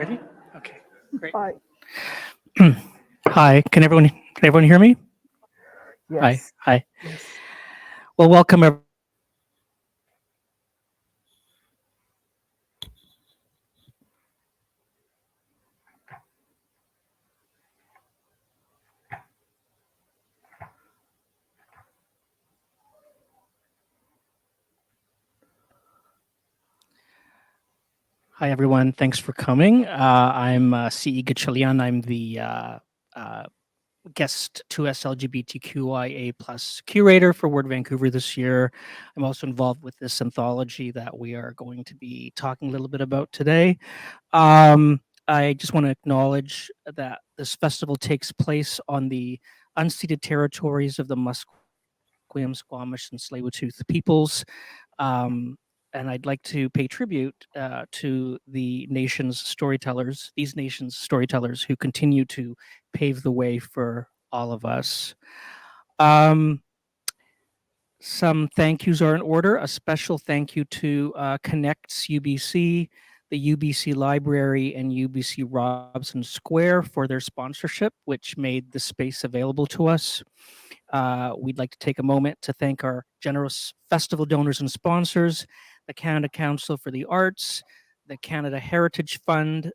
Ready? Okay, great. Hi. Hi, can everyone hear me? Hi, Yes. hi. Yes. Well, welcome everyone. Hi, everyone. Thanks for coming. I'm CE Gatchalian. I'm the uh, guest 2S LGBTQIA plus curator for Word Vancouver this year. I'm also involved with this anthology that we are going to be talking a little bit about today. Um, I just want to acknowledge that this festival takes place on the unceded territories of the Musqueam, Squamish, and Tseil-Waututh peoples. Um, and I'd like to pay tribute to the nation's storytellers, these nations' storytellers who continue to pave the way for all of us. Um, some thank yous are in order. A special thank you to Connects UBC, the UBC Library, and UBC Robson Square for their sponsorship, which made the space available to us. We'd like to take a moment to thank our generous festival donors and sponsors, the Canada Council for the Arts, the Canada Heritage Fund,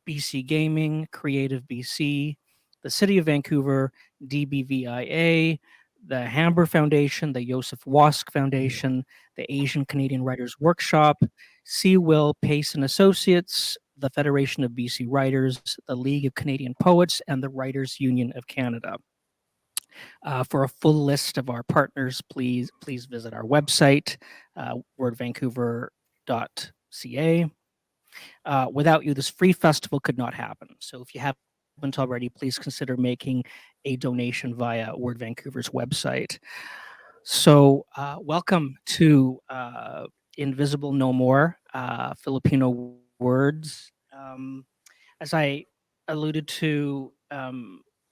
BC Gaming, Creative BC, the City of Vancouver, DBVIA, the Hamber Foundation, the Joseph Wask Foundation, the Asian Canadian Writers Workshop, C. Will Pace and Associates, the Federation of BC Writers, the League of Canadian Poets, and the Writers Union of Canada. For a full list of our partners, please visit our website, wordvancouver.ca. Without you, this free festival could not happen. So if you haven't already, please consider making a donation via Word Vancouver's website. So welcome to Invisible No More, Filipino Words. As I alluded to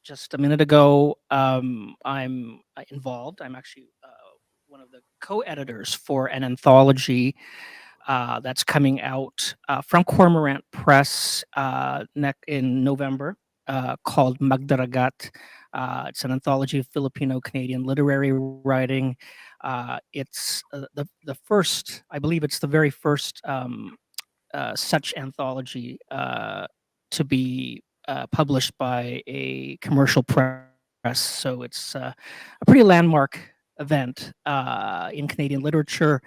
just a minute ago, I'm involved. I'm actually one of the co-editors for an anthology that's coming out from Cormorant Press in November called Magdaragat. It's an anthology of Filipino-Canadian literary writing. It's the first, I believe it's the very first such anthology to be published by a commercial press. So it's a pretty landmark event in Canadian literature.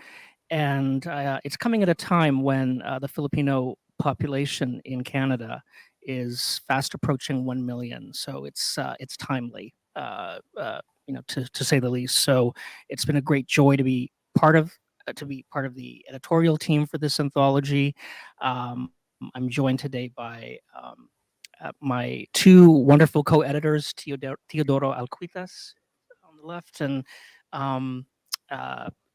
And it's coming at a time when the Filipino population in Canada is fast approaching 1 million. So it's timely, to say the least. So it's been a great joy to be part of the editorial team for this anthology. I'm joined today by my two wonderful co-editors, Teodoro Alcuitas on the left, and um,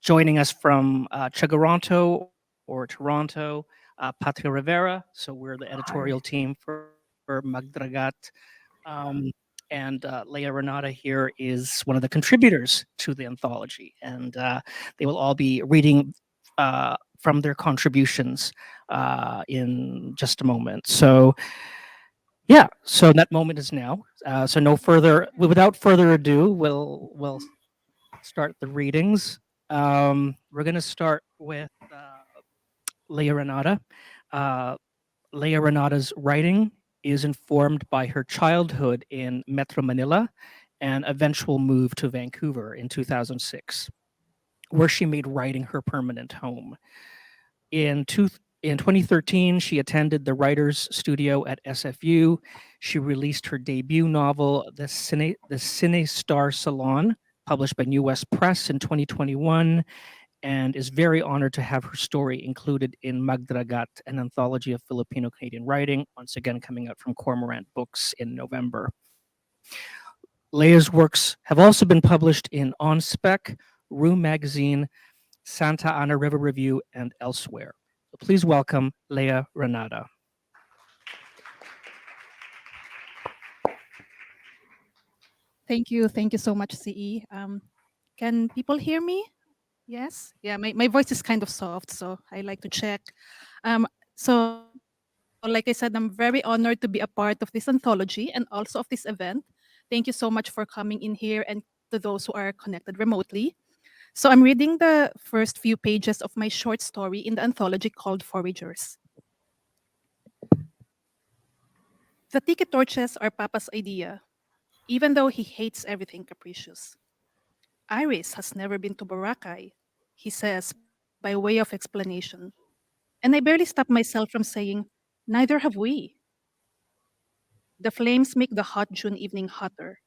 joining us from Tkaronto or Toronto, Patria Rivera. So we're the editorial Hi. team for Magdaragat. Um, and Leah Ranada here is one of the contributors to the anthology, and they will all be reading from their contributions in just a moment. So, yeah, so that moment is now. So, without further ado, we'll start the readings. We're going to start with Leah Ranada. Uh, Leah Ranada's writing is informed by her childhood in Metro Manila and eventual move to Vancouver in 2006, where she made writing her permanent home. In 2013, she attended the Writers Studio at SFU. She released her debut novel, The Cine Star Salon, published by New West Press in 2021, and is very honored to have her story included in Magdaragat, an anthology of Filipino-Canadian writing, once again coming out from Cormorant Books in November. Leah's works have also been published in On Spec, Room Magazine, Santa Ana River Review, and elsewhere. So please welcome Leah Ranada. Thank you. Thank you so much, CE. Can people hear me? Yes? Yeah, my voice is kind of soft, so I like to check. So like I said, I'm very honored to be a part of this anthology and also of this event. Thank you so much for coming in here and to those who are connected remotely. So I'm reading the first few pages of my short story in the anthology called Foragers. The tiki torches are Papa's idea, even though he hates everything capricious. Iris has never been to Boracay, he says by way of explanation. And I barely stop myself from saying, neither have we. The flames make the hot June evening hotter.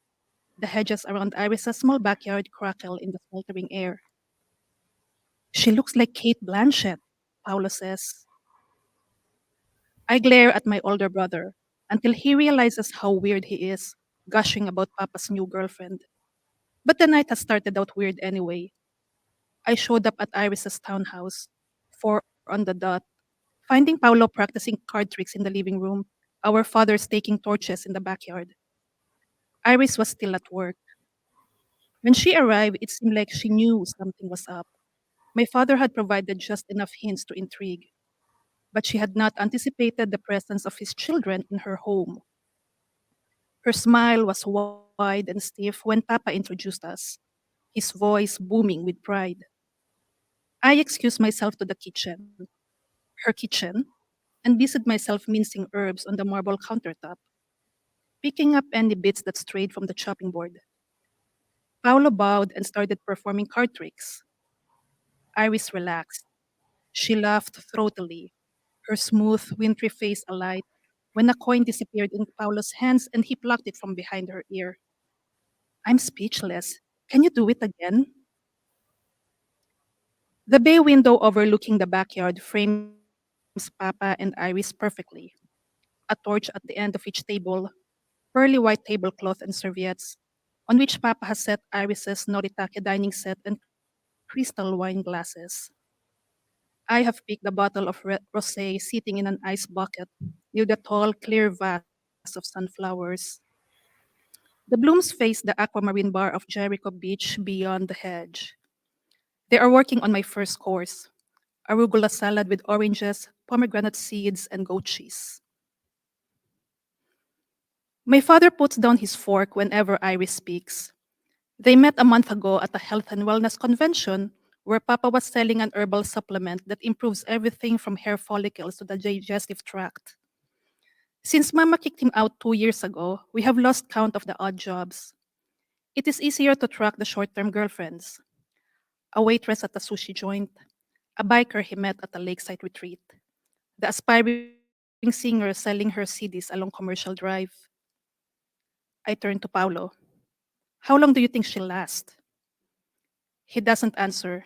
The hedges around Iris's small backyard crackle in the sweltering air. She looks like Kate Blanchett, Paolo says. I glare at my older brother until he realizes how weird he is, gushing about Papa's new girlfriend. But the night has started out weird anyway. I showed up at Iris's townhouse, 4 on the dot, finding Paolo practicing card tricks in the living room, our fathers taking torches in the backyard. Iris was still at work. When she arrived, it seemed like she knew something was up. My father had provided just enough hints to intrigue, but she had not anticipated the presence of his children in her home. Her smile was wide and stiff when Papa introduced us, his voice booming with pride. I excused myself to the kitchen, her kitchen, and busied myself mincing herbs on the marble countertop, picking up any bits that strayed from the chopping board. Paolo bowed and started performing card tricks. Iris relaxed. She laughed throatily, her smooth, wintry face alight, when a coin disappeared in Paolo's hands and he plucked it from behind her ear. I'm speechless. Can you do it again? The bay window overlooking the backyard frames Papa and Iris perfectly. A torch at the end of each table, pearly white tablecloth and serviettes, on which Papa has set Iris's Noritake dining set and crystal wine glasses. I have picked the bottle of rosé sitting in an ice bucket near the tall, clear vase of sunflowers. The blooms face the aquamarine bar of Jericho Beach beyond the hedge. They are working on my first course, arugula salad with oranges, pomegranate seeds, and goat cheese. My father puts down his fork whenever Iris speaks. They met a month ago at a health and wellness convention where Papa was selling an herbal supplement that improves everything from hair follicles to the digestive tract. Since Mama kicked him out 2 years ago, we have lost count of the odd jobs. It is easier to track the short term girlfriends. A waitress at a sushi joint, a biker he met at a lakeside retreat, the aspiring singer selling her CDs along Commercial Drive. I turned to Paulo. How long do you think she'll last? He doesn't answer,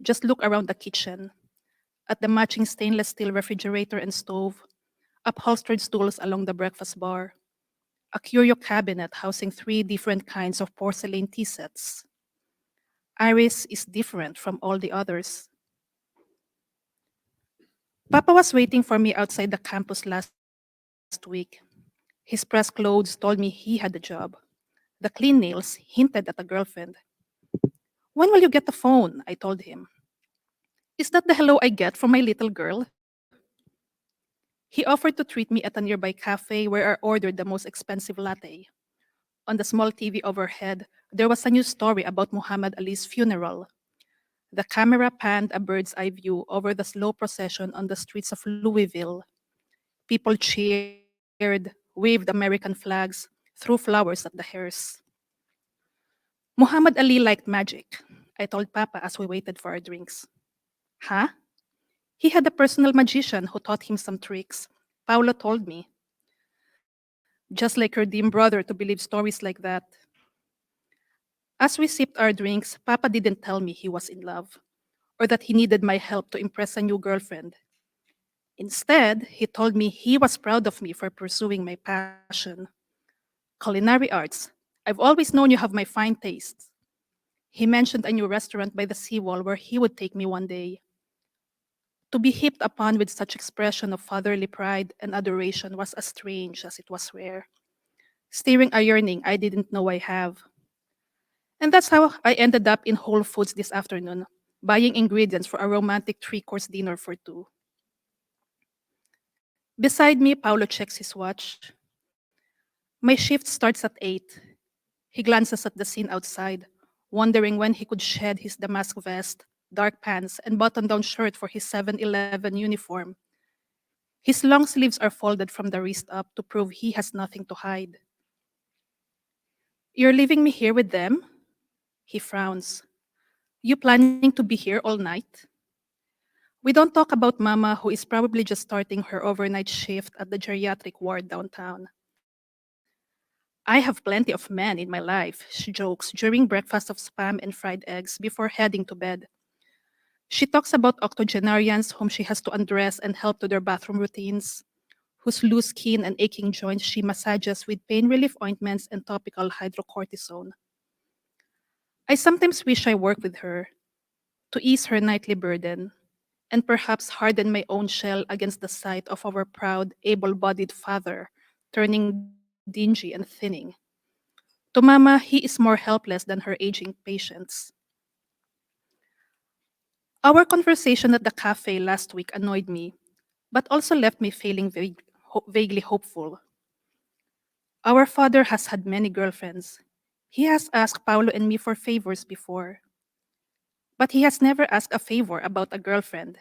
just look around the kitchen, at the matching stainless steel refrigerator and stove, upholstered stools along the breakfast bar, a curio cabinet housing 3 different kinds of porcelain tea sets. Iris is different from all the others. Papa was waiting for me outside the campus last week. His press clothes told me he had the job. The clean nails hinted at a girlfriend. When will you get the phone? I told him. Is that the hello I get from my little girl? He offered to treat me at a nearby cafe where I ordered the most expensive latte. On the small TV overhead, there was a news story about Muhammad Ali's funeral. The camera panned a bird's eye view over the slow procession on the streets of Louisville. People cheered, waved American flags, threw flowers at the hearse. Muhammad Ali liked magic, I told Papa as we waited for our drinks. Huh? He had a personal magician who taught him some tricks. Paula told me. Just like her dim brother to believe stories like that. As we sipped our drinks, Papa didn't tell me he was in love or that he needed my help to impress a new girlfriend. Instead, he told me he was proud of me for pursuing my passion. Culinary arts. I've always known you have my fine tastes. He mentioned a new restaurant by the seawall where he would take me one day. To be heaped upon with such expression of fatherly pride and adoration was as strange as it was rare, stirring a yearning I didn't know I have. And that's how I ended up in Whole Foods this afternoon, buying ingredients for a romantic 3-course dinner for two. Beside me, Paulo checks his watch. My shift starts at 8. He glances at the scene outside, wondering when he could shed his damask vest, dark pants, and button down shirt for his 7-Eleven uniform. His long sleeves are folded from the wrist up to prove he has nothing to hide. You're leaving me here with them? He frowns. You planning to be here all night? We don't talk about Mama, who is probably just starting her overnight shift at the geriatric ward downtown. I have plenty of men in my life, she jokes during breakfast of spam and fried eggs before heading to bed. She talks about octogenarians whom she has to undress and help to their bathroom routines, whose loose skin and aching joints she massages with pain relief ointments and topical hydrocortisone. I sometimes wish I worked with her to ease her nightly burden and perhaps harden my own shell against the sight of our proud, able bodied father turning dingy and thinning. To Mama, he is more helpless than her aging patients. Our conversation at the cafe last week annoyed me, but also left me feeling vaguely hopeful. Our father has had many girlfriends. He has asked Paulo and me for favors before, but he has never asked a favor about a girlfriend.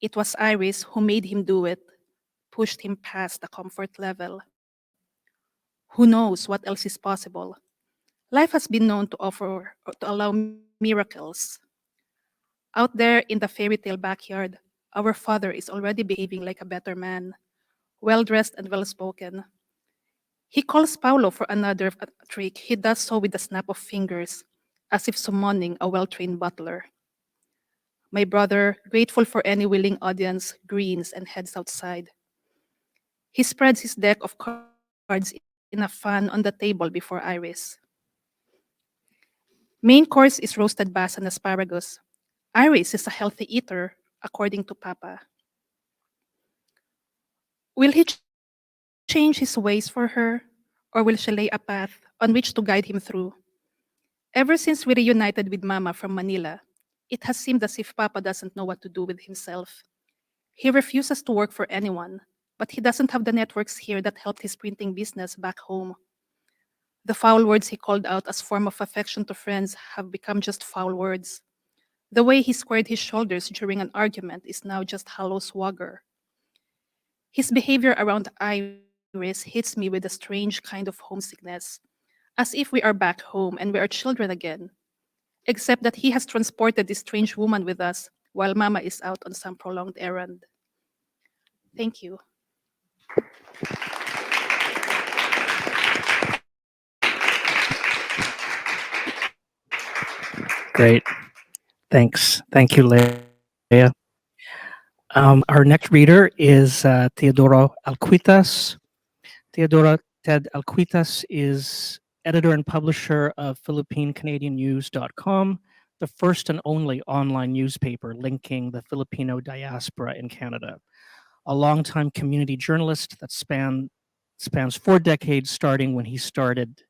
It was Iris who made him do it, pushed him past the comfort level. Who knows what else is possible? Life has been known to offer or to allow miracles. Out there in the fairy tale backyard, our father is already behaving like a better man, well dressed and well spoken. He calls Paulo for another trick. He does so with a snap of fingers, as if summoning a well trained butler. My brother, grateful for any willing audience, grins and heads outside. He spreads his deck of cards in a fan on the table before Iris. Main course is roasted bass and asparagus. Iris is a healthy eater, according to Papa. Will he change his ways for her, or will she lay a path on which to guide him through? Ever since we reunited with Mama from Manila, it has seemed as if Papa doesn't know what to do with himself. He refuses to work for anyone, but he doesn't have the networks here that helped his printing business back home. The foul words he called out as form of affection to friends have become just foul words. The way he squared his shoulders during an argument is now just hollow swagger. His behavior around Iris hits me with a strange kind of homesickness, as if we are back home and we are children again, except that he has transported this strange woman with us while Mama is out on some prolonged errand. Thank you. Great. Thanks. Thank you, Leah. Our next reader is Teodoro Alcuitas. Teodoro Ted Alcuitas is editor and publisher of Philippine-Canadian-News.com, the first and only online newspaper linking the Filipino diaspora in Canada. A longtime community journalist that spans 4 decades, starting when he started.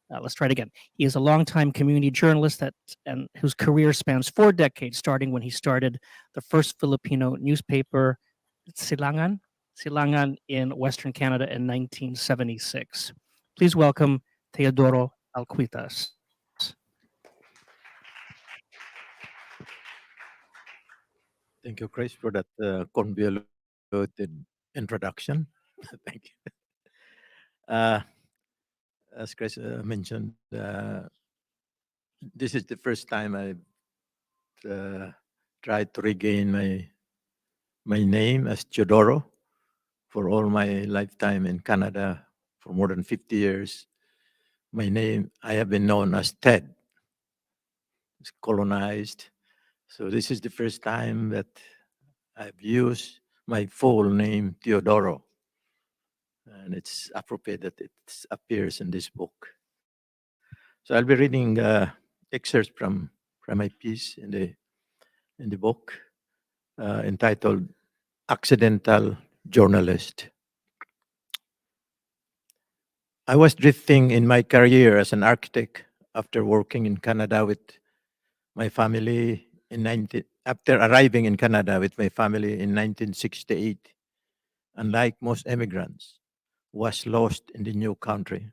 Let's try it again. He is a longtime community journalist and whose career spans 4 decades, starting when he started the first Filipino newspaper, Silangan in Western Canada in 1976. Please welcome Teodoro Alcuitas. Thank you, Chris, for that convoluted introduction. Thank you. Uh, as Chris mentioned, this is the first time I've tried to regain my name as Teodoro. For all my lifetime in Canada, for more than 50 years, my name, I have been known as Ted. It's colonized. So this is the first time that I've used my full name, Teodoro. And it's appropriate that it appears in this book. So I'll be reading excerpts from my piece in the book entitled "Accidental Journalist." I was drifting in my career as an architect after working in Canada with my family after arriving in Canada with my family in 1968 unlike most immigrants, was lost in the new country.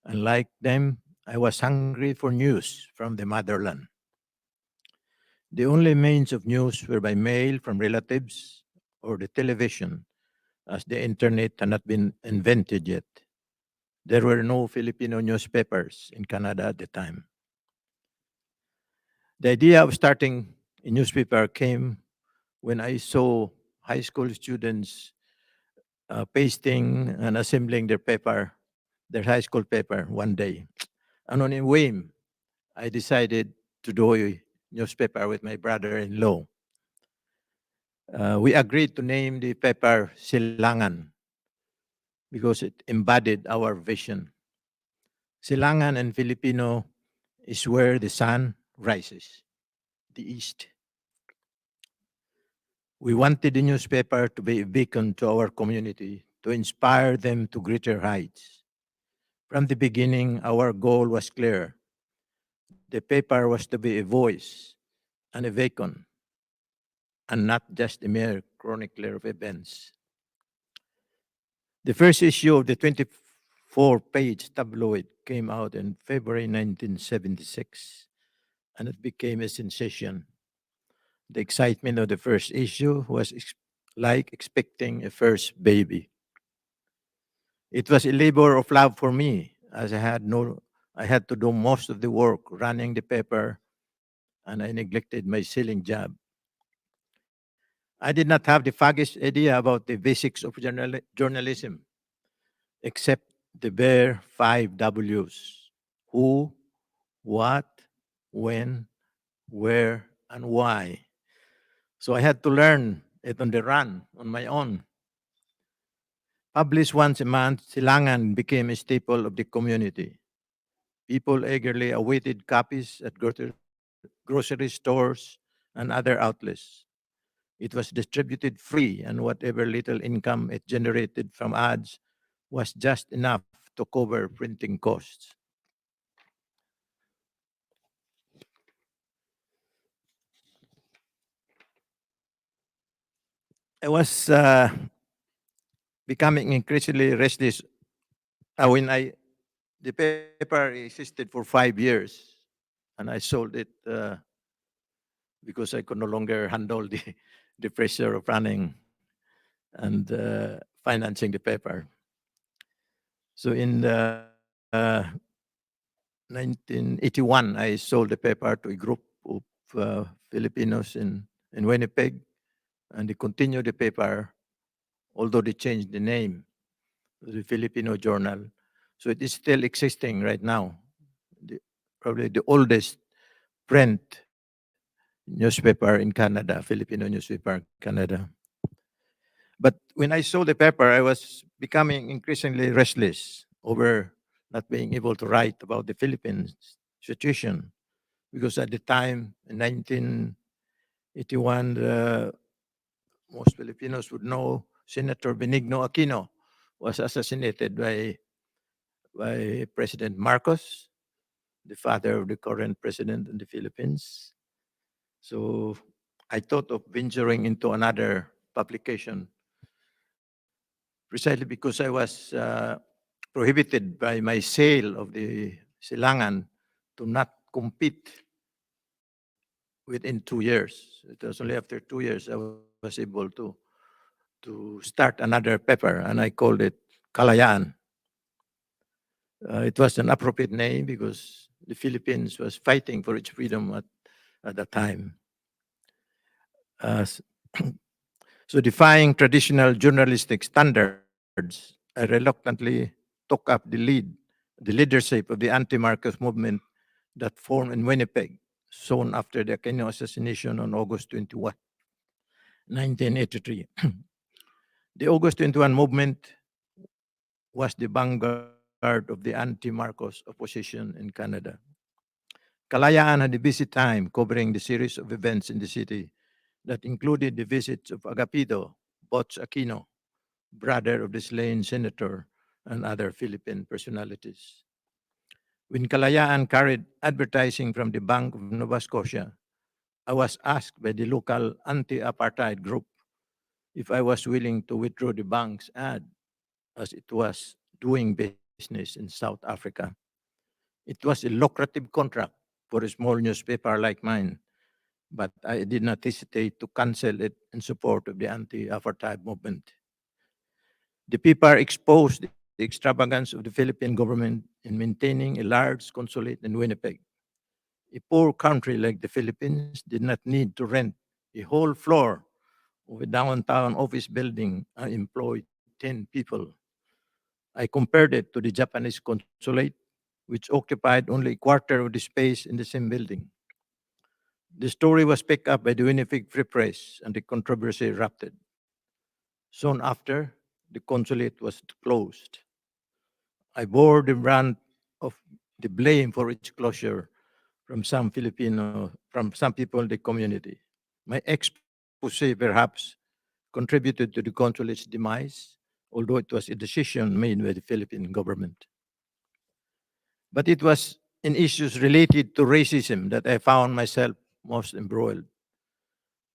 Unlike them, I was hungry for news from the motherland. The only means of news were by mail from relatives or the television, as the internet had not been invented yet. There were no Filipino newspapers in Canada at the time. The idea of starting a newspaper came when I saw high school students pasting and assembling their high school paper one day. And on a whim, I decided to do a newspaper with my brother-in-law. We agreed to name the paper Silangan because it embodied our vision. Silangan in Filipino is where the sun rises, the east. We wanted the newspaper to be a beacon to our community, to inspire them to greater heights. From the beginning, our goal was clear. The paper was to be a voice and a beacon, and not just a mere chronicler of events. The first issue of the 24-page tabloid came out in February 1976, and it became a sensation. The excitement of the first issue was like expecting a first baby. It was a labor of love for me, as I had to do most of the work running the paper, and I neglected my selling job. I did not have the foggiest idea about the basics of journalism, except the bare five W's: who, what, when, where, and why. So I had to learn it on the run, on my own. Published once a month, Silangan became a staple of the community. People eagerly awaited copies at grocery stores and other outlets. It was distributed free, and whatever little income it generated from ads was just enough to cover printing costs. I was becoming increasingly restless when the paper existed for 5 years, and I sold it because I could no longer handle the pressure of running and financing the paper. So in 1981, I sold the paper to a group of Filipinos in Winnipeg, and they continued the paper, although they changed the name to the Filipino Journal. So it is still existing right now, the, probably the oldest print newspaper in Canada, Filipino newspaper in Canada. But when I saw the paper, I was becoming increasingly restless over not being able to write about the Philippines situation, because at the time, in 1981, most Filipinos would know Senator Benigno Aquino was assassinated by President Marcos, the father of the current president in the Philippines. So I thought of venturing into another publication precisely because I was prohibited by my sale of the Silangan to not compete within 2 years. It was only after 2 years I was able to start another paper, and I called it Kalayaan. It was an appropriate name because the Philippines was fighting for its freedom at that time. So defying traditional journalistic standards, I reluctantly took up the leadership of the anti-Marcos movement that formed in Winnipeg soon after the Aquino assassination on August 21, 1983. The August 21 movement was the vanguard of the anti-Marcos opposition in Canada. Kalayaan had a busy time covering the series of events in the city that included the visits of Agapito Bots Aquino, brother of the slain senator, and other Philippine personalities. When Kalayaan carried advertising from the Bank of Nova Scotia, I was asked by the local anti-apartheid group if I was willing to withdraw the bank's ad as it was doing business in South Africa. It was a lucrative contract for a small newspaper like mine, but I did not hesitate to cancel it in support of the anti-apartheid movement. The paper exposed the extravagance of the Philippine government in maintaining a large consulate in Winnipeg. A poor country like the Philippines did not need to rent a whole floor of a downtown office building and employ 10 people. I compared it to the Japanese consulate, which occupied only a quarter of the space in the same building. The story was picked up by the Winnipeg Free Press and the controversy erupted. Soon after, the consulate was closed. I bore the brunt of the blame for its closure from some people in the community. My expose perhaps contributed to the consulate's demise, although it was a decision made by the Philippine government. But it was in issues related to racism that I found myself most embroiled.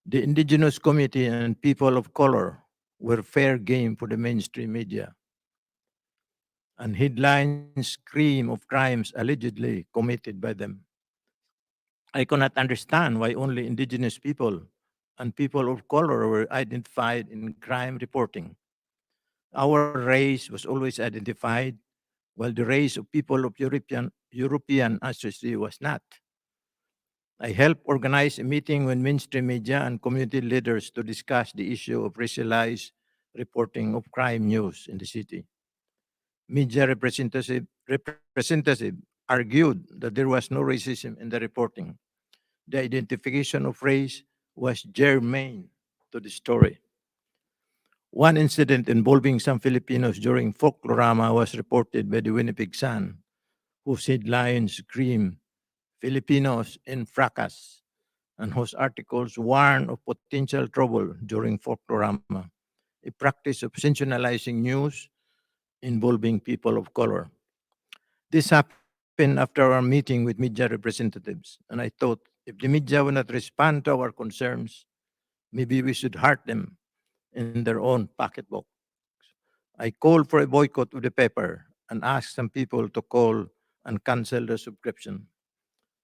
The indigenous community and people of color were fair game for the mainstream media, and headlines scream of crimes allegedly committed by them. I cannot understand why only indigenous people and people of color were identified in crime reporting. Our race was always identified, while the race of people of European ancestry was not. I helped organize a meeting with mainstream media and community leaders to discuss the issue of racialized reporting of crime news in the city. Media representative argued that there was no racism in the reporting. The identification of race was germane to the story. One incident involving some Filipinos during Folklorama was reported by the Winnipeg Sun, whose headlines scream Filipinos in fracas, and whose articles warn of potential trouble during Folklorama, a practice of sensationalizing news involving people of color. This happened after our meeting with media representatives, and I thought if the media will not respond to our concerns, maybe we should hurt them in their own pocketbook. I called for a boycott of the paper and asked some people to call and cancel their subscription.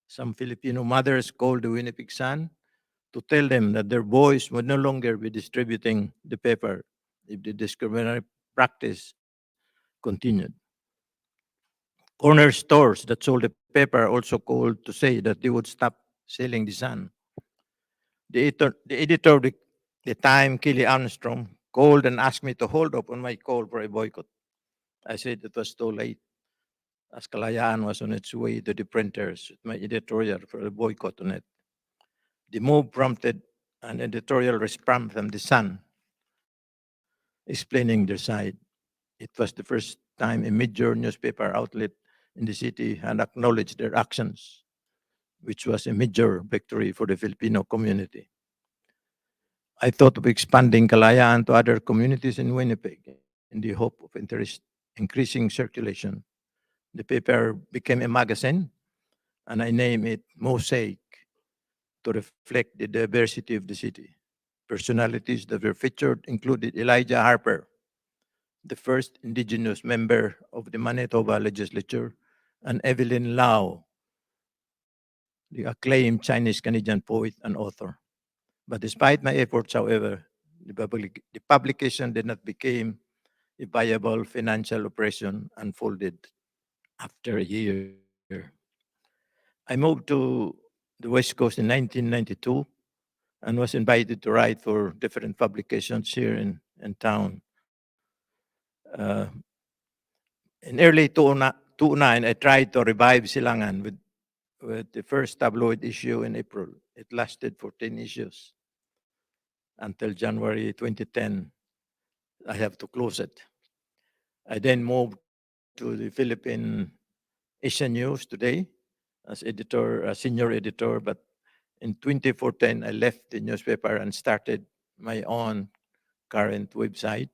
Some Filipino mothers called the Winnipeg Sun to tell them that their boys would no longer be distributing the paper if the discriminatory practice continued. Corner stores that sold the paper also called to say that they would stop selling the Sun. The editor of the time, Kelly Armstrong, called and asked me to hold up on my call for a boycott. I said it was too late, as Kalayaan was on its way to the printers with my editorial for a boycott on it. The move prompted an editorial response from the Sun, explaining their side. It was the first time a major newspaper outlet in the city had acknowledged their actions, which was a major victory for the Filipino community. I thought of expanding Kalayaan to other communities in Winnipeg in the hope of increasing circulation. The paper became a magazine, and I named it Mosaic to reflect the diversity of the city. Personalities that were featured included Elijah Harper, the first indigenous member of the Manitoba legislature, and Evelyn Lau, the acclaimed Chinese Canadian poet and author. But despite my efforts, however, the publication did not become a viable financial operation and folded after a year. I moved to the West Coast in 1992 and was invited to write for different publications here in town. Uh, in early 2009, I tried to revive Silangan with the first tabloid issue in April. It lasted for 10 issues until January 2010. I have to close it. I then moved to the Philippine Asian News Today as senior editor, but in 2014, I left the newspaper and started my own current website,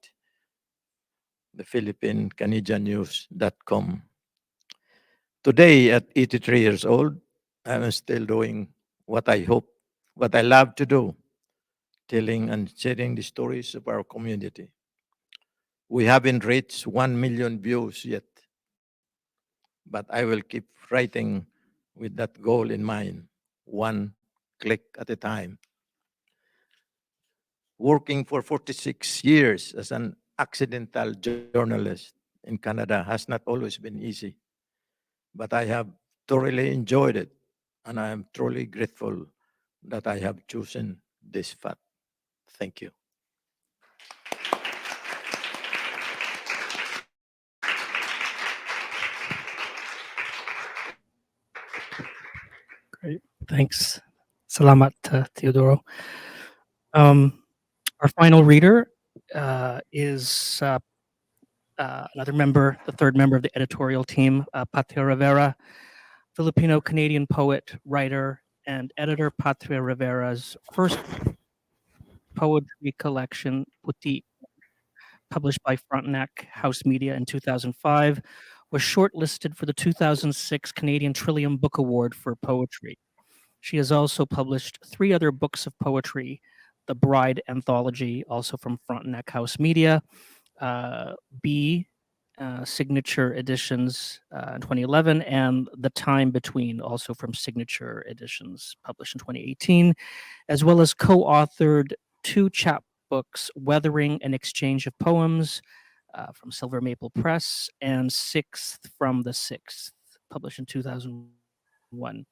the Philippine-Canadian-News.com. Today, at 83 years old, I'm still doing what I love to do, telling and sharing the stories of our community. We haven't reached 1 million views yet, but I will keep writing with that goal in mind, one click at a time. Working for 46 years as an accidental journalist in Canada has not always been easy, but I have thoroughly enjoyed it, and I am truly grateful that I have chosen this path. Thank you. Great. Thanks. Salamat, Teodoro. Our final reader is another member, the third member of the editorial team, Patria Rivera, Filipino-Canadian poet, writer, and editor. Patria Rivera's first poetry collection, Puti, published by Frontenac House Media in 2005, was shortlisted for the 2006 Canadian Trillium Book Award for Poetry. She has also published 3 other books of poetry: The Bride Anthology, also from Frontenac House Media, B Signature Editions in 2011, and The Time Between, also from Signature Editions, published in 2018, as well as co-authored 2 chapbooks, Weathering an Exchange of Poems from Silver Maple Press, and Sixth from the Sixth, published in 2001.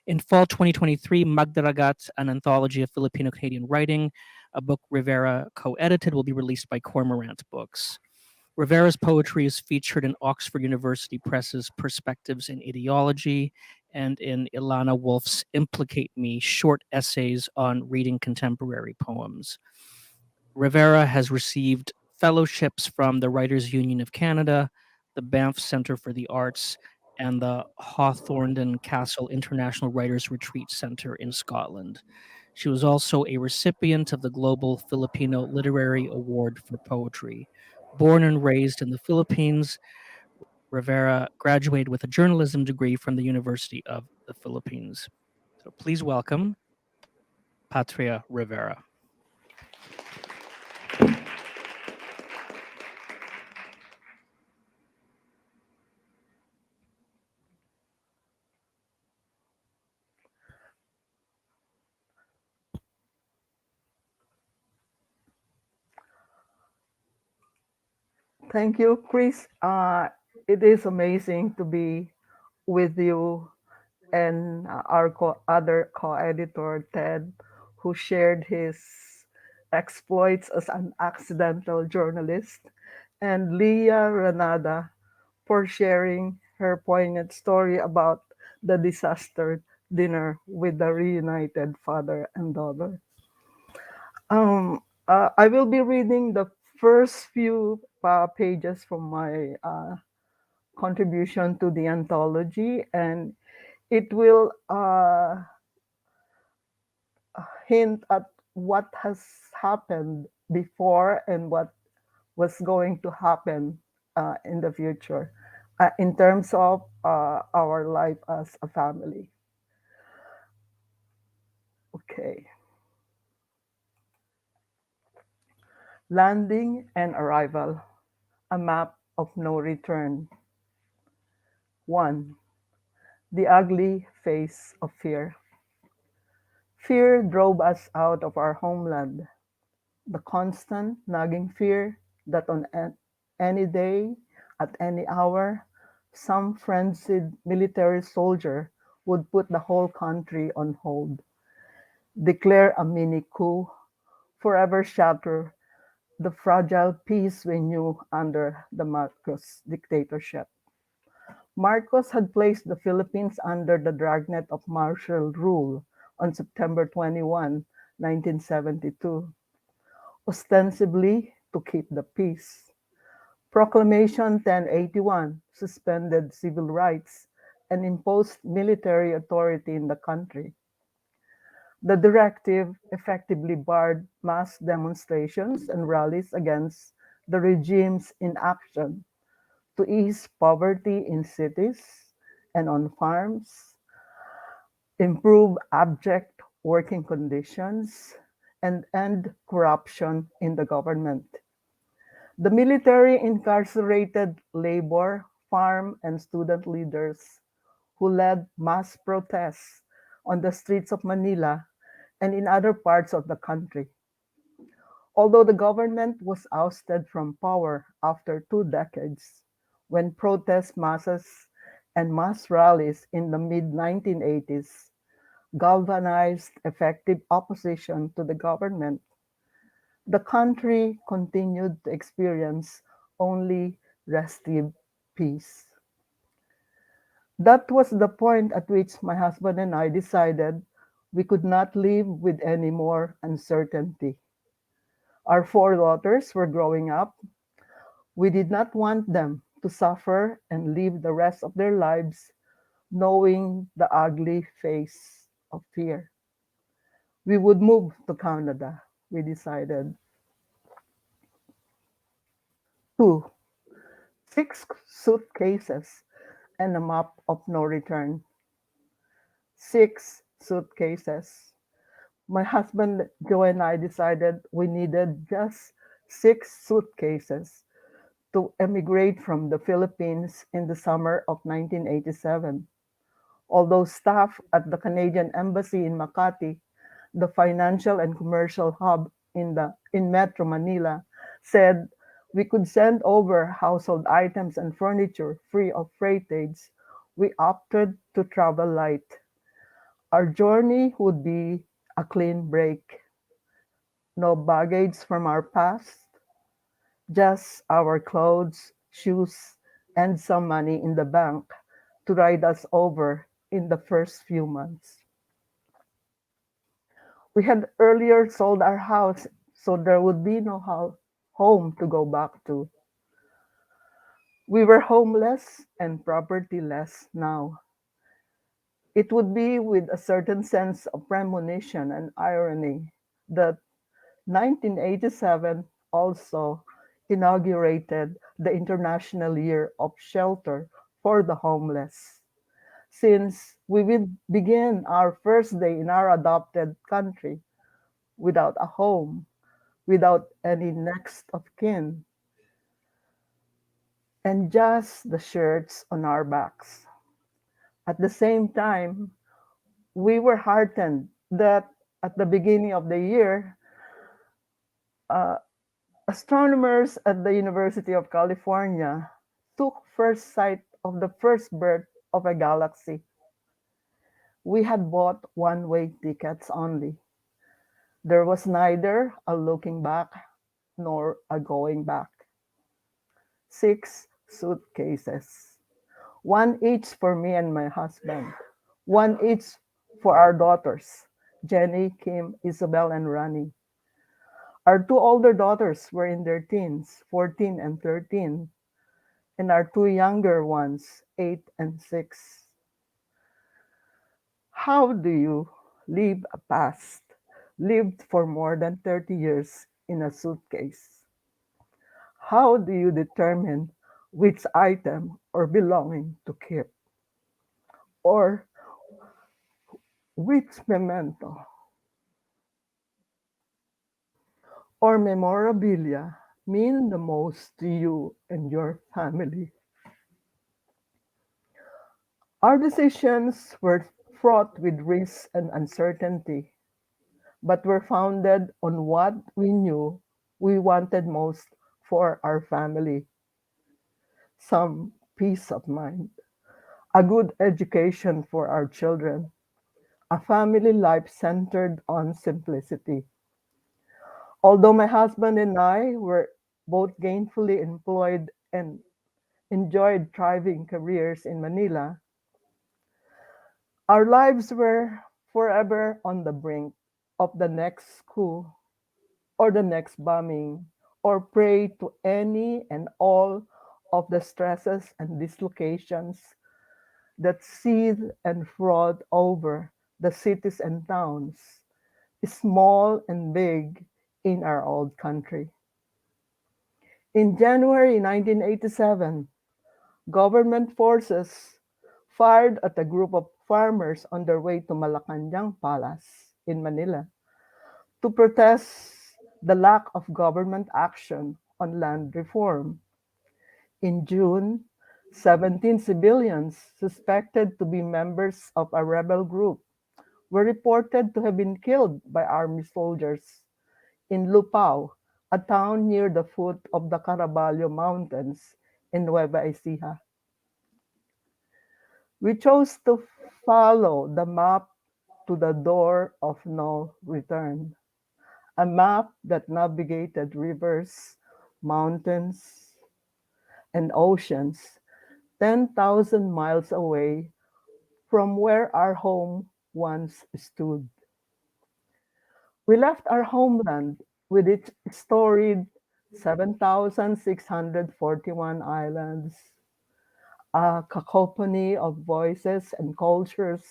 In fall 2023, Magdaragat, an anthology of Filipino-Canadian writing, a book Rivera co-edited, will be released by Cormorant Books. Rivera's poetry is featured in Oxford University Press's Perspectives in Ideology and in Ilana Wolf's Implicate Me, short essays on reading contemporary poems. Rivera has received fellowships from the Writers' Union of Canada, the Banff Centre for the Arts, and the Hawthornden Castle International Writers Retreat Centre in Scotland. She was also a recipient of the Global Filipino Literary Award for Poetry. Born and raised in the Philippines, Rivera graduated with a journalism degree from the University of the Philippines. So please welcome Patria Rivera. Thank you, Chris. It is amazing to be with you and our other co-editor, Ted, who shared his exploits as an accidental journalist, and Leah Ranada for sharing her poignant story about the disaster dinner with the reunited father and daughter. I will be reading the first few pages from my contribution to the anthology, and it will hint at what has happened before and what was going to happen in the future in terms of our life as a family. Okay. Landing and arrival, a map of no return. 1. The ugly face of fear. Fear drove us out of our homeland. The constant nagging fear that on any day, at any hour, some frenzied military soldier would put the whole country on hold, declare a mini coup, forever shatter the fragile peace we knew under the Marcos dictatorship. Marcos had placed the Philippines under the dragnet of martial rule on September 21, 1972, ostensibly to keep the peace. Proclamation 1081 suspended civil rights and imposed military authority in the country. The directive effectively barred mass demonstrations and rallies against the regime's inaction to ease poverty in cities and on farms, improve abject working conditions, and end corruption in the government. The military incarcerated labor, farm, and student leaders who led mass protests on the streets of Manila and in other parts of the country. Although the government was ousted from power after 2 decades, when protest masses and mass rallies in the mid 1980s galvanized effective opposition to the government, the country continued to experience only restive peace. That was the point at which my husband and I decided we could not live with any more uncertainty. Our 4 daughters were growing up. We did not want them to suffer and live the rest of their lives knowing the ugly face of fear. We would move to Canada, we decided. 2. 6 suitcases and a map of no return. 6 suitcases. My husband Joe and I decided we needed just 6 suitcases to emigrate from the Philippines in the summer of 1987. Although staff at the Canadian Embassy in Makati, the financial and commercial hub in Metro Manila, said we could send over household items and furniture free of freightage, we opted to travel light. Our journey would be a clean break. No baggage from our past, just our clothes, shoes, and some money in the bank to ride us over in the first few months. We had earlier sold our house, so there would be no home to go back to. We were homeless and propertyless now. It would be with a certain sense of premonition and irony that 1987 also inaugurated the International Year of Shelter for the Homeless. Since we will begin our first day in our adopted country without a home, without any next of kin, and just the shirts on our backs. At the same time, we were heartened that at the beginning of the year, uh, astronomers at the University of California took first sight of the first birth of a galaxy. We had bought one-way tickets only. There was neither a looking back nor a going back. 6 suitcases, one each for me and my husband, one each for our daughters, Jenny, Kim, Isabel, and Rani. Our 2 older daughters were in their teens, 14 and 13, and our 2 younger ones, 8 and 6. How do you live a past lived for more than 30 years in a suitcase? How do you determine which item or belonging to keep? Or which memento or memorabilia mean the most to you and your family? Our decisions were fraught with risk and uncertainty, but were founded on what we knew we wanted most for our family: some peace of mind, a good education for our children, a family life centered on simplicity. Although my husband and I were both gainfully employed and enjoyed thriving careers in Manila, our lives were forever on the brink of the next coup or the next bombing, or prey to any and all of the stresses and dislocations that seethe and fraud over the cities and towns, small and big, in our old country. In January 1987, government forces fired at a group of farmers on their way to Malacanang Palace in Manila to protest the lack of government action on land reform. In June, 17 civilians suspected to be members of a rebel group were reported to have been killed by army soldiers in Lupao, a town near the foot of the Caraballo Mountains in Nueva Ecija. We chose to follow the map to the door of no return, a map that navigated rivers, mountains, and oceans 10,000 miles away from where our home once stood. We left our homeland with its storied 7,641 islands, a cacophony of voices and cultures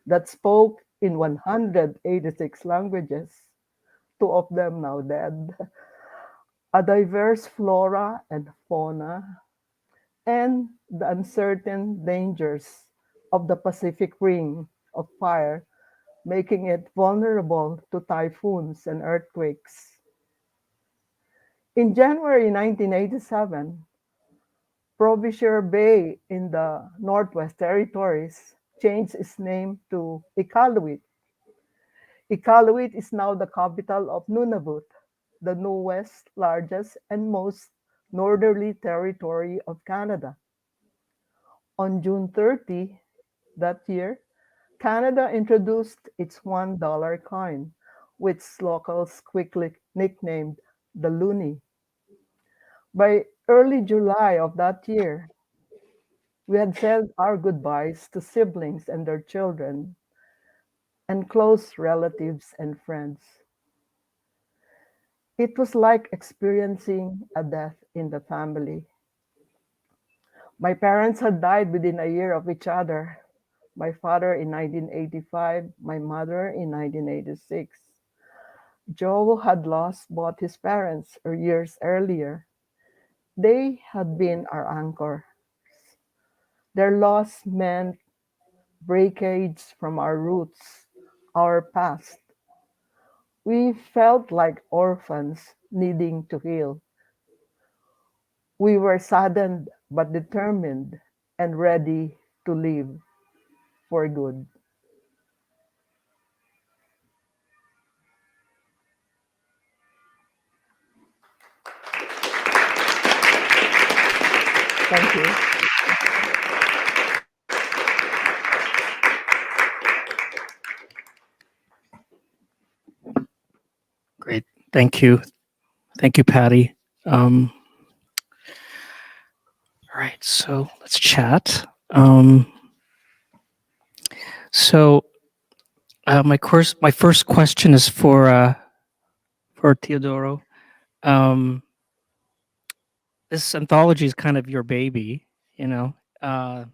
that spoke in 186 languages, two of them now dead, a diverse flora and fauna, and the uncertain dangers of the Pacific Ring of Fire, making it vulnerable to typhoons and earthquakes. In January 1987, Frobisher Bay in the Northwest Territories changed its name to Iqaluit. Iqaluit is now the capital of Nunavut, the newest, largest, and most northerly territory of Canada. On June 30 that year, Canada introduced its $1 coin, which locals quickly nicknamed the loonie. By early July of that year, we had said our goodbyes to siblings and their children, and close relatives and friends. It was like experiencing a death in the family. My parents had died within a year of each other. My father in 1985, my mother in 1986. Joe had lost both his parents years earlier. They had been our anchor. Their loss meant breakage from our roots, our past. We felt like orphans needing to heal. We were saddened but determined and ready to live for good. Thank you. Great. Thank you. Thank you, Patty. All right, so let's chat. So my first question is for Teodoro. Um, this anthology is kind of your baby, you know. Uh,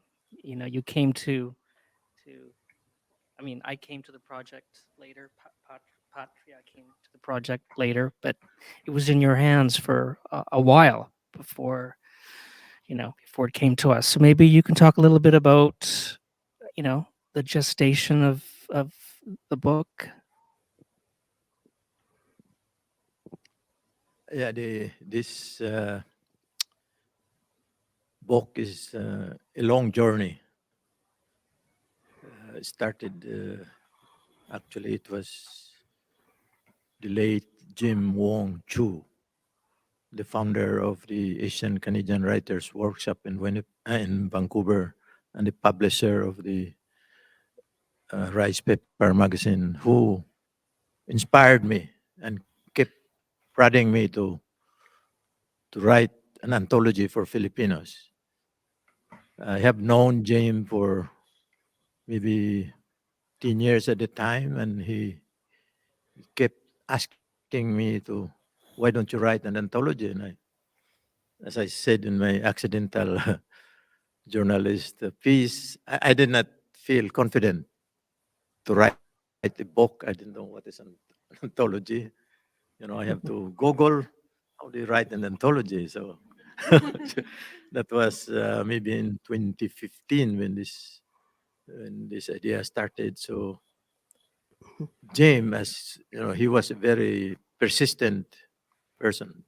you came to. I mean, I came to the project later. Patria came to the project later, but it was in your hands for a while before before it came to us. So maybe you can talk a little bit about the gestation of the book. Yeah, this book is a long journey. It started, actually, it was the late Jim Wong Chu, the founder of the Asian Canadian Writers Workshop in Vancouver, and the publisher of the Rice Paper magazine, who inspired me and kept prodding me to write an anthology for Filipinos. I have known James for maybe 10 years at the time, and he kept asking me why don't you write an anthology? And as I said in my accidental journalist piece, I did not feel confident to write a book. I didn't know what is an anthology. I have to Google how do you write an anthology. So that was maybe in 2015 when this idea started. So James, as you know, he was a very persistent person.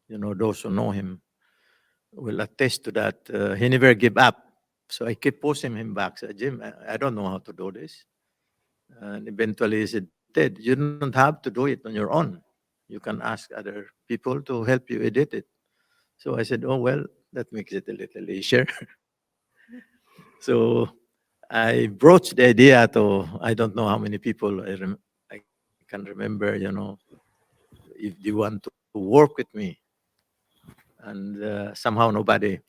You know, those who know him will attest to that. He never gave up. So I keep pushing him back. Said, Jim, I don't know how to do this. And eventually he said, Ted, you don't have to do it on your own. You can ask other people to help you edit it. So I said, oh, well, that makes it a little easier. So I broached the idea to, I don't know how many people I can remember, you know, if they want to work with me. And somehow nobody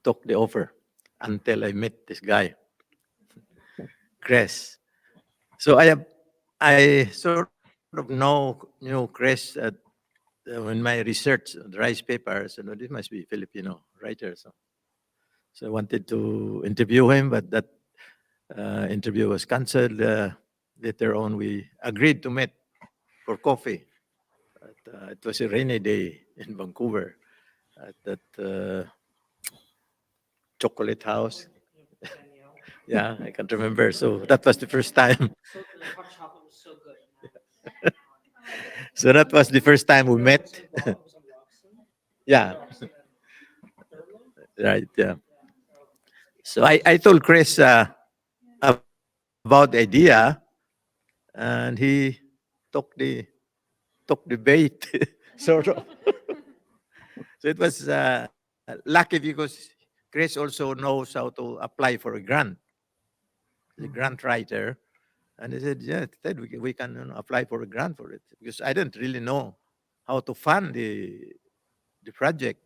took the offer until I met this guy, Chris. So I sort of knew Chris in my research, the rice papers. This must be Filipino writer. So I wanted to interview him, but that interview was cancelled. Later on, we agreed to meet for coffee. It was a rainy day in Vancouver at that chocolate house. Yeah, I can't remember. So that was the first time. So that was the first time we met. Yeah, right. Yeah. So I told Chris about the idea, and he took the bait, sort of. So it was lucky because Chris also knows how to apply for a grant. He's a grant writer, and he said, "Yeah, Ted, we can apply for a grant for it," because I didn't really know how to fund the project.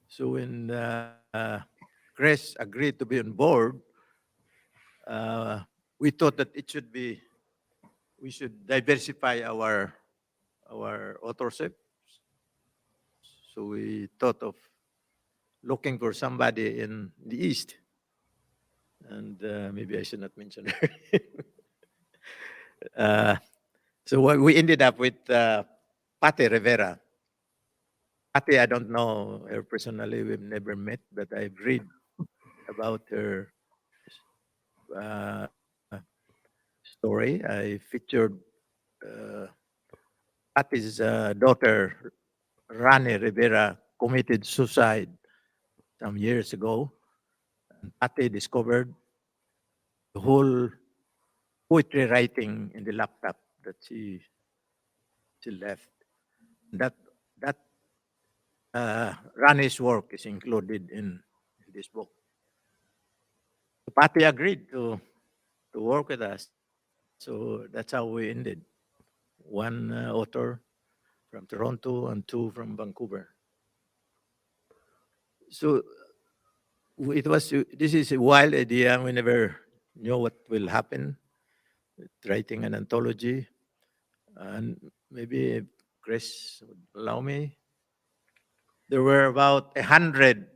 So when Chris agreed to be on board, uh, we thought that it should be we should diversify our authorship. So we thought of looking for somebody in the East, and maybe I should not mention her. uh, so we ended up with Patria Rivera. Patty, I don't know her personally. We've never met, but I've read about her uh, story. I featured uh, Patty's daughter, Rani Rivera, committed suicide some years ago. And Patty discovered the whole poetry writing in the laptop that she left. And that Rani's work is included in this book. So Patty agreed to work with us. So that's how we ended. One author from Toronto and two from Vancouver. So this is a wild idea. We never knew what will happen with writing an anthology. And maybe if Chris would allow me. There were about 100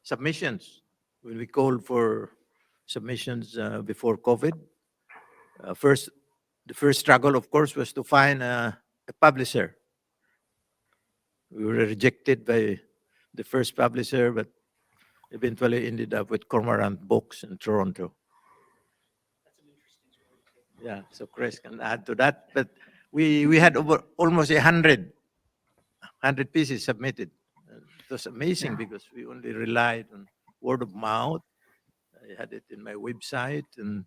submissions when we called for submissions before COVID. First, the first struggle, of course, was to find a publisher. We were rejected by the first publisher, but eventually ended up with Cormorant Books in Toronto. Yeah, so Chris can add to that. But we had over almost 100 pieces submitted. It was amazing because we only relied on word of mouth. I had it in my website, and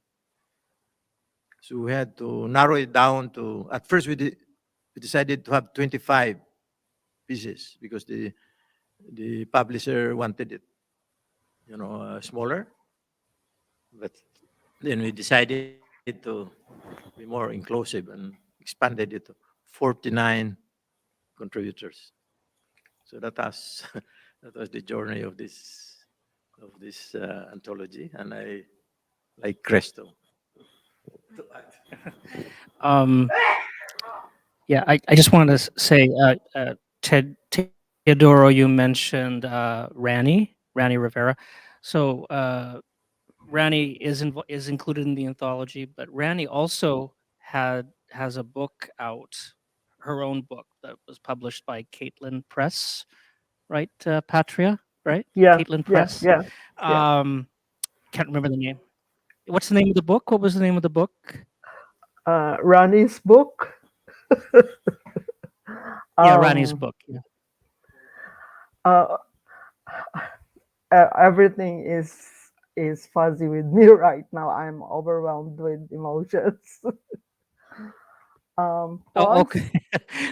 so we had to narrow it down to. At first, we decided to have 25 pieces because the publisher wanted it, smaller. But then we decided to be more inclusive and expanded it to 49 contributors. So that was that was the journey of this anthology, and I like Cresto. Um, yeah, I just wanted to say, Teodoro, you mentioned Rani Rivera. So Rani is included in the anthology, but Rani also has a book out, her own book that was published by Caitlin Press, right? Patria, right? Yeah, Caitlin yeah, Press. yeah, yeah. Can't remember the name. What's the name of the book? What was the name of the book? Rani's book. Yeah, Rani's Um, book. Yeah. uh, Everything is fuzzy with me right now. I'm overwhelmed with emotions. Oh, Pause. okay.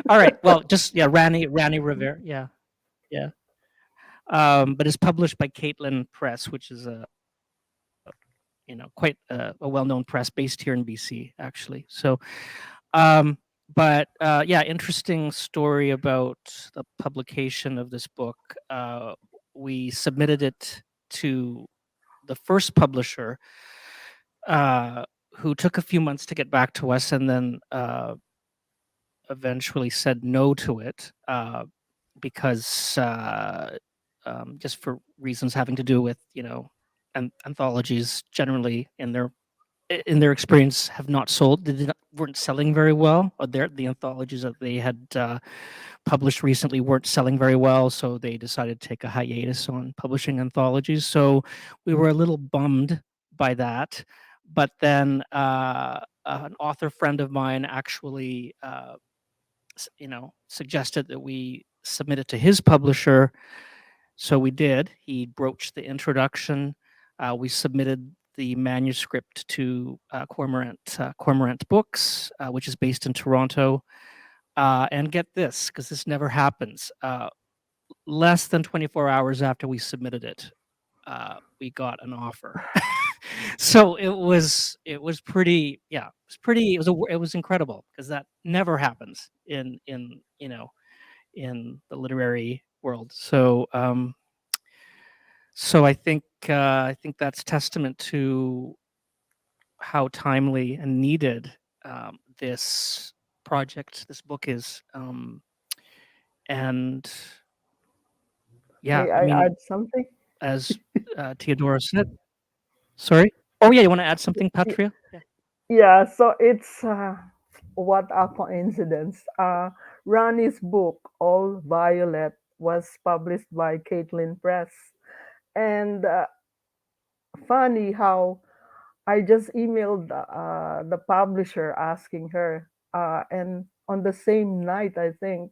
All right. Well, just yeah, Rani Rivera. Yeah, yeah. But it's published by Caitlin Press, which is a quite a well-known press based here in BC, actually. So, um, but yeah, interesting story about the publication of this book. We submitted it to the first publisher, uh, who took a few months to get back to us, and then eventually said no to it, because just for reasons having to do with anthologies generally in their experience have not sold. Weren't selling very well. Or the anthologies that they had published recently weren't selling very well, so they decided to take a hiatus on publishing anthologies. So we were a little bummed by that. But then an author friend of mine actually, suggested that we submit it to his publisher. So we did. He broached the introduction. We submitted the manuscript to Cormorant Books, which is based in Toronto. And get this, because this never happens. Less than 24 hours after we submitted it, we got an offer. So it was pretty, yeah, it was incredible, because that never happens in the literary world. So I think that's testament to how timely and needed this this book is. And yeah, May I I mean, add something? as Teodoro said, sorry. Oh yeah, you want to add something, Y- Patria? Yeah. Yeah, so it's what a coincidence. Ronnie's book, All Violet, was published by Caitlin Press. And funny how I just emailed the publisher asking her, and on the same night, I think,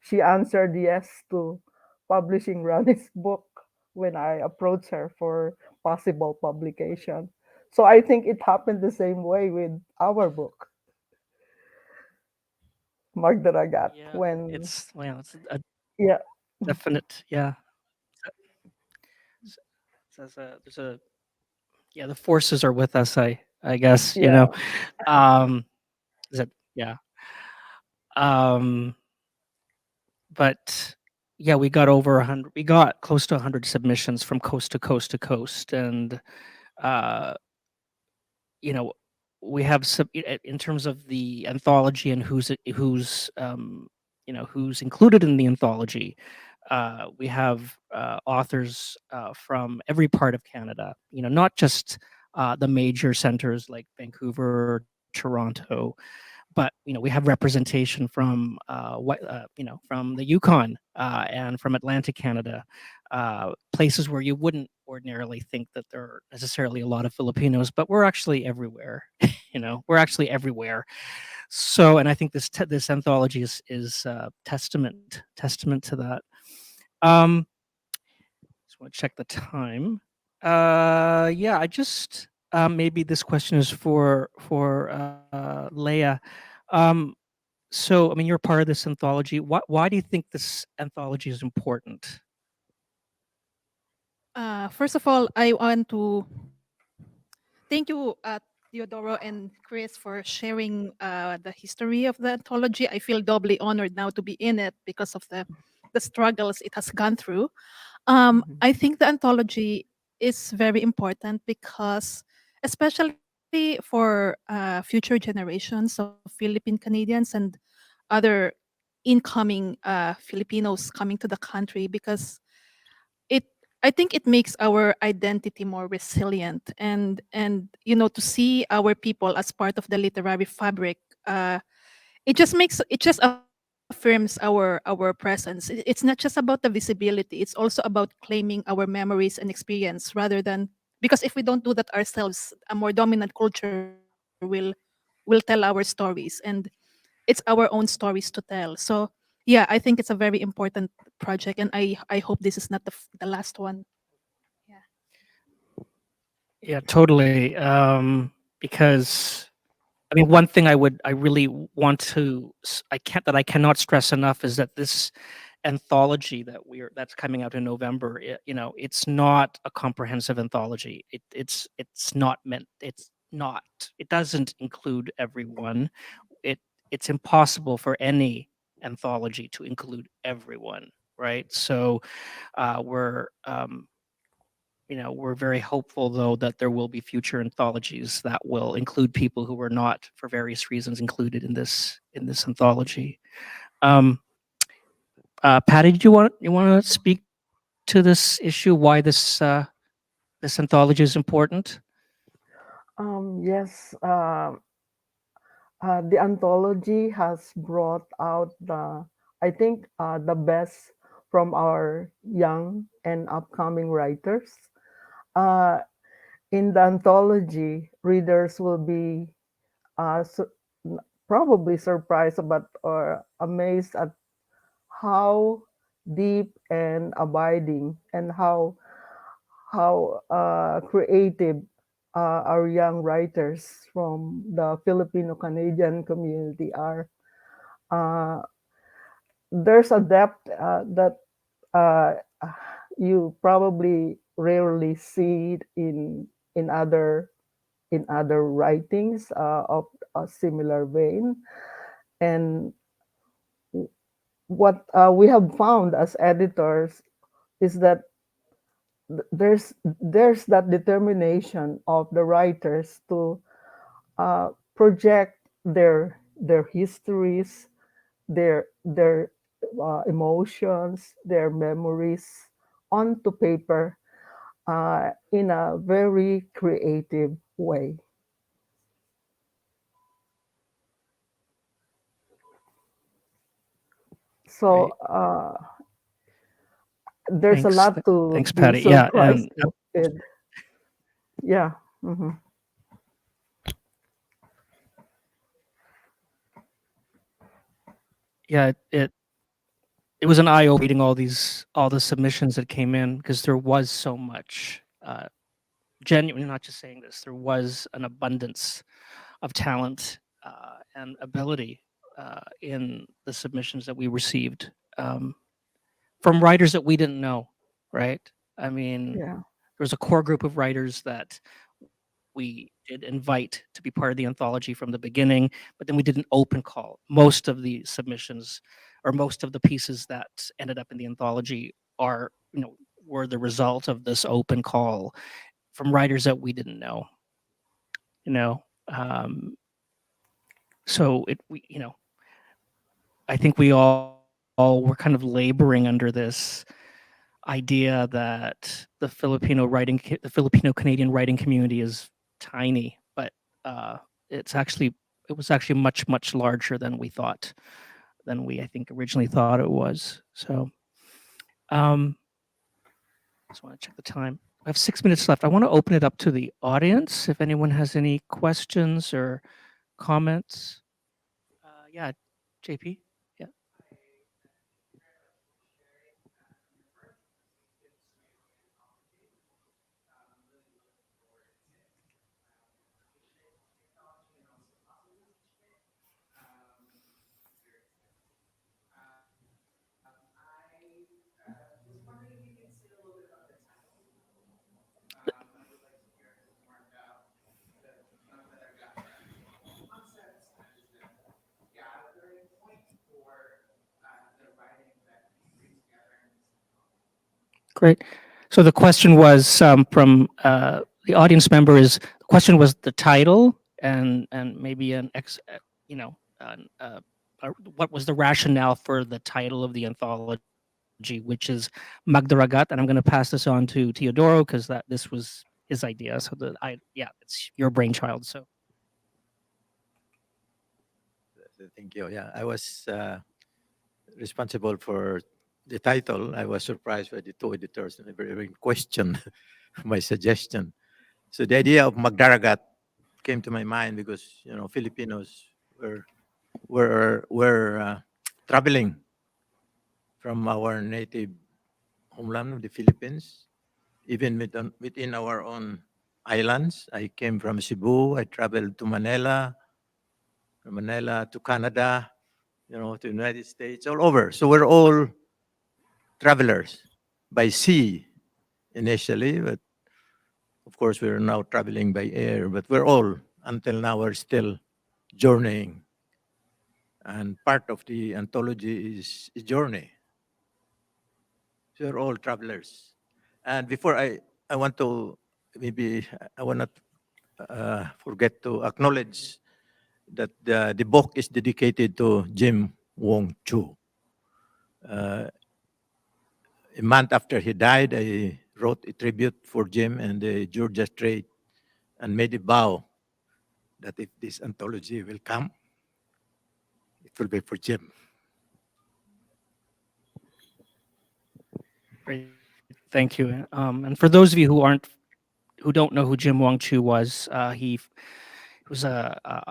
she answered yes to publishing Ronnie's book when I approached her for possible publication. So I think it happened the same way with our book, Magdaragat, Yeah, when, it's a yeah, definite, yeah. S- there's a yeah, the forces are with us. I guess yeah, Um, is it yeah. Um, but yeah, we got over 100. We got close to 100 submissions from coast to coast to coast, and uh, you know, we have some in terms of the anthology and who's included in the anthology. We have authors from every part of Canada. Not just the major centers like Vancouver, Toronto, but we have representation from from the Yukon and from Atlantic Canada, places where you wouldn't ordinarily think that there are necessarily a lot of Filipinos, but we're actually everywhere. We're actually everywhere. So, and I think this anthology is testament to that. Just want to check the time. Yeah, I just maybe this question is for Leah. Um, so, I mean, you're part of this anthology. Why do you think this anthology is important? First of all, I want to thank you, Theodoro and Chris, for sharing the history of the anthology. I feel doubly honored now to be in it because of the struggles it has gone through. mhm, I think the anthology is very important because, especially for future generations of Philippine Canadians and other incoming Filipinos coming to the country, because it I think it makes our identity more resilient, and to see our people as part of the literary fabric. It just affirms our presence. It's not just about the visibility, it's also about claiming our memories and experience rather than Because if we don't do that ourselves, a more dominant culture will tell our stories, and it's our own stories to tell. So yeah, I think it's a very important project, and I hope this is not the last one. Yeah. Yeah, totally. Because I mean, one thing I really want to, I cannot stress enough is that this anthology that's coming out in November, it's not a comprehensive anthology. It's not meant. It doesn't include everyone. It it's impossible for any anthology to include everyone, right? So we're we're very hopeful though that there will be future anthologies that will include people who were not for various reasons included in this anthology. um, Patty, did you want to speak to this issue, why this anthology is important? Yes, the anthology has brought out I think, the best from our young and upcoming writers. Uh, in the anthology, readers will be probably surprised about or amazed at how deep and abiding and how creative our young writers from the Filipino-Canadian community are. Uh, there's a depth that uh, you probably rarely see in other in other writings of a similar vein. And what we have found as editors is that there's that determination of the writers to project their histories, their emotions, their memories onto paper in a very creative way. So Great. there's a Thanks. lot to Thanks, be Patty. Yeah, surprised with. Yeah. Mhm. yeah, it was an eye opener reading all the submissions that came in, because there was so much genuinely, not just saying this, there was an abundance of talent and ability in the submissions that we received, um, from writers that we didn't know, right? I mean, Yeah. there was a core group of writers that we did invite to be part of the anthology from the beginning, but then we did an open call. Most of the submissions, or most of the pieces that ended up in the anthology, are were the result of this open call from writers that we didn't know. You know, um, so it we I think we all were kind of laboring under this idea that the Filipino Canadian writing community is tiny, but uh, it was actually much larger than we thought, than we I think originally thought it was. So um, just want to check the time. I have 6 minutes left. I want to open it up to the audience if anyone has any questions or comments. Yeah, JP. Yeah. Great. So the question was from the audience member is the question was the title and maybe you know what was the rationale for the title of the anthology, which is Magdaragat, and I'm going to pass this on to Teodoro because this was his idea. So it's your brainchild. So Thank you. Yeah, I was responsible for the title. I was surprised by the two editors and never even questioned my suggestion. So the idea of Magdaragat came to my mind because Filipinos were traveling from our native homeland of the Philippines, even within our own islands. I came from Cebu. I traveled to Manila, from Manila to Canada, to the United States, all over. So we're all travelers by sea initially, but of course we're now traveling by air. But we're all, until now, we're still journeying. And part of the anthology is a journey. So we're all travelers. And before I want to, maybe I want not forget to acknowledge that the book is dedicated to Jim Wong Chu. A month after he died, I wrote a tribute for Jim and the Georgia Strait and made a vow that if this anthology will come, it will be for Jim. Great, thank you. And for those of you who don't know who Jim Wong Chu was, he was a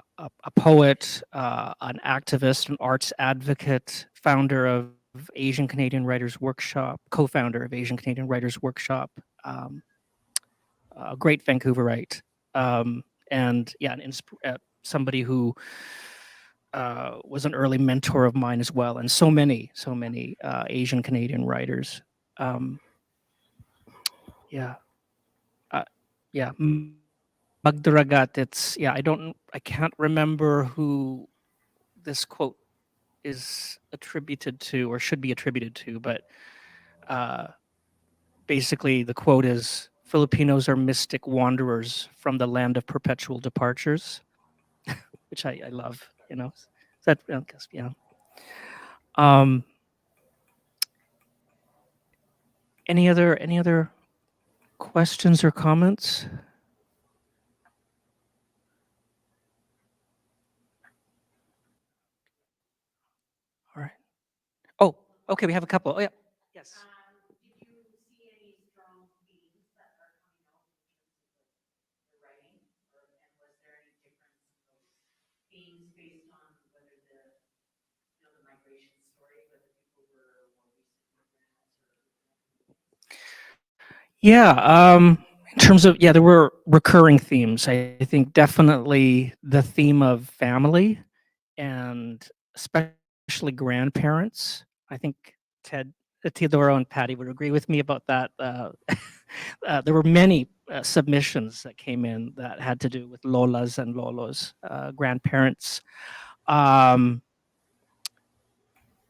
poet, an activist, an arts advocate, founder of Asian Canadian Writers Workshop, co-founder of Asian Canadian Writers Workshop, a great Vancouverite, and yeah, somebody who was an early mentor of mine as well, and so many Asian Canadian writers. Yeah, yeah, Magdaragat. I can't remember who this quote is attributed to or should be attributed to, but basically the quote is, Filipinos are mystic wanderers from the land of perpetual departures, which I love, Is that, yeah. Any other questions or comments? All right. Oh, okay, we have a couple. Oh, yeah. Yes. Did you see any strong themes that are coming out in terms of the writing, and was there any difference in those themes based on whether the migration story, whether people were more recent immigrants or? Yeah, in terms of, there were recurring themes. I think definitely the theme of family and especially grandparents. I think Teodoro and Patty would agree with me about that. There were many submissions that came in that had to do with lolas and lolos, grandparents.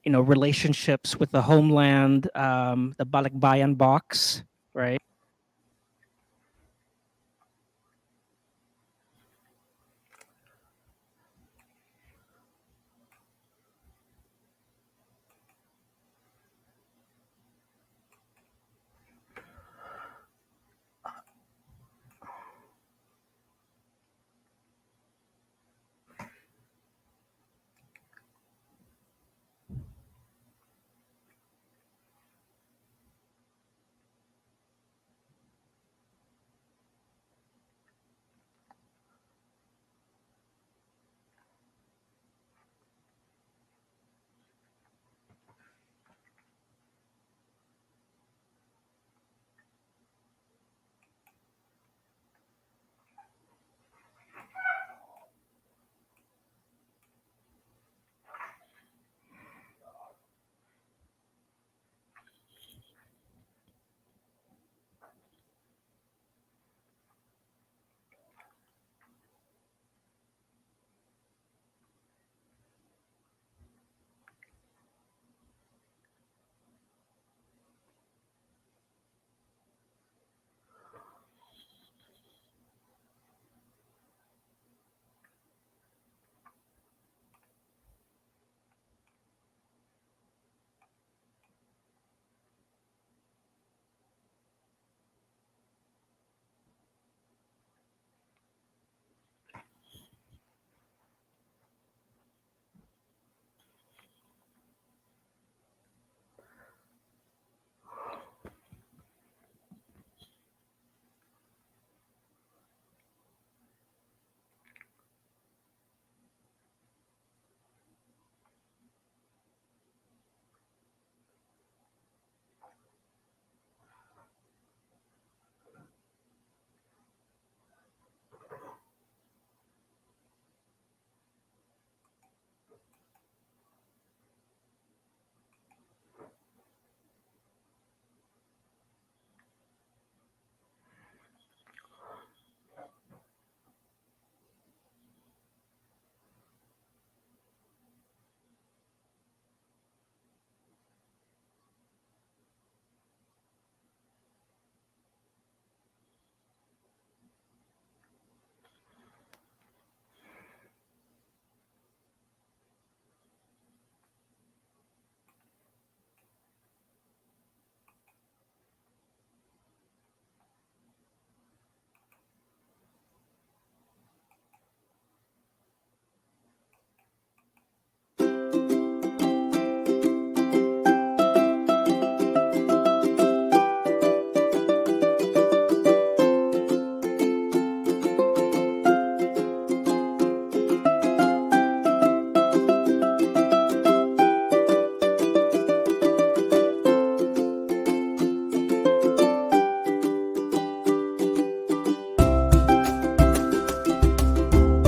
Relationships with the homeland, the Balikbayan box, right?